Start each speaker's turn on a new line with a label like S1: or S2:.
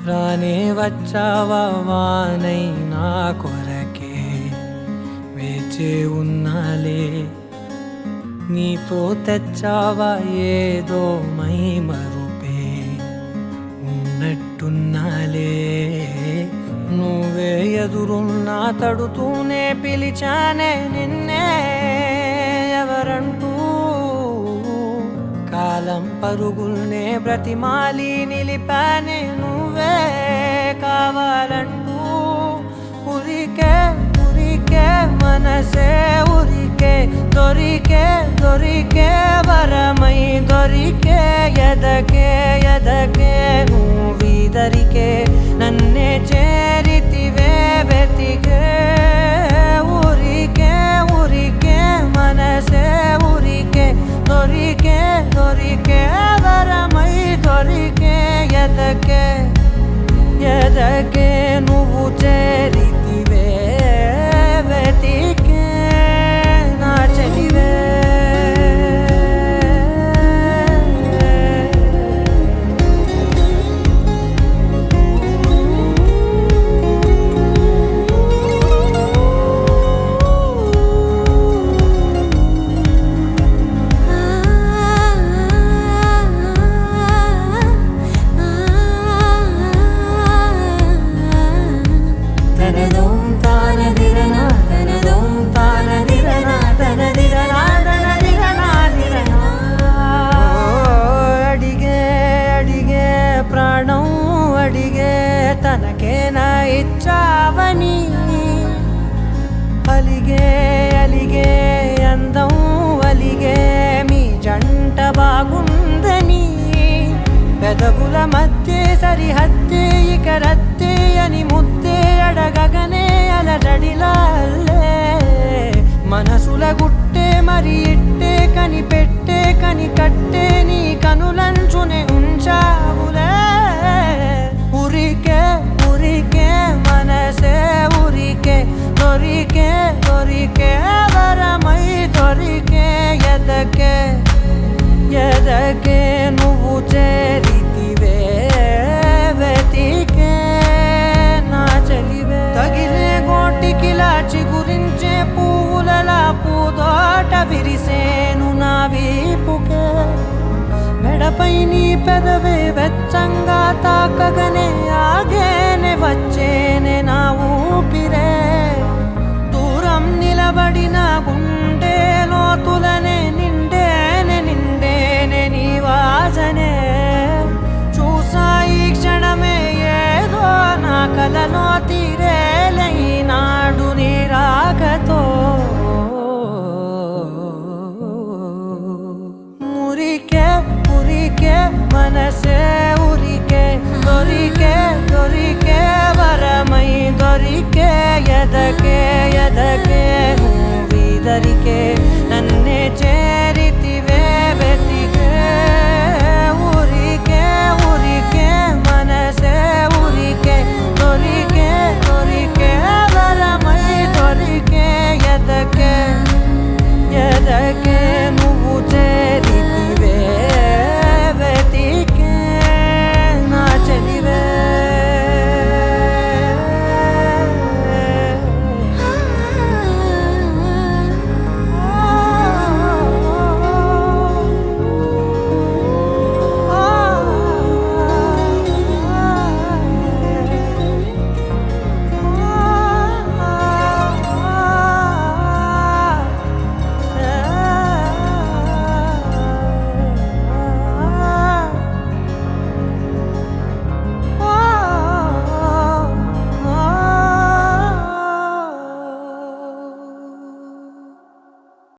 S1: రానే వచ్చావా వానై నా కొరకే వేచే ఉన్నాలే నీతో తెచ్చావా ఏదో మై మరుపే ఉన్నట్టున్నాలే నువ్వే ఎదురున్నా తడుతూనే పిలిచానే నిన్నే ఎవరంటూ కాలం పరుగుల్నే బ్రతిమాలి నిలిపానే నువ్వే కావాలంటూ ఉరికే ఉరికే మనసే ఉరికే దొరికే దొరికే వరమై దొరికే ఎదకే ఎదకే నువ్విదరికే నన్నే చేరితివే వెతికే ఉరికే ఉరికే మనసే ఉరికే దొరికే దొరికే వరమై దొరికే ఎదకే ఎదకే నువ్వు చేరితివే వెతికే నా చెలివే తనకేనా ఇచ్చావని అలిగే అలిగే అందం అలిగే మీ జంట బాగుందని పెదవుల మధ్య సరిహద్దే ఇక రద్దే అని ముద్దే అడగగనే అలజడిలాల్లే మనసుల గుట్టే మరి ఇట్టే కనిపెట్టే కని కట్టే నీ కనులంచునే ఉంచావులే ఉరికే ఉరికే మనసే ఉరికే దొరికే దొరికే వరమై దొరికే ఎదకే ఎదకే నువ్వు చేరితివే వెతికే నా చెలివే తగిలే గోటికిలా చిగురించే పువ్వులలా పూదోట విరిసేను నా వీపుకే మెడపై నీ పెదవే వెచ్చంగా తాకగనే ఆగేనే వచ్చేనే నా ఊపిరే దూరం నిలబడిన గుండె లోతులనే నిండేనే నిండేనే నీ వాసనే చూసా ఈ క్షణమే ఏదో నా కలలో తీరేలే ఈనాడు నీ రాకతో మురికే ఉరికే మనసే ఉరికే దొరికే దొరికే వరమై దొరికే ఎదకే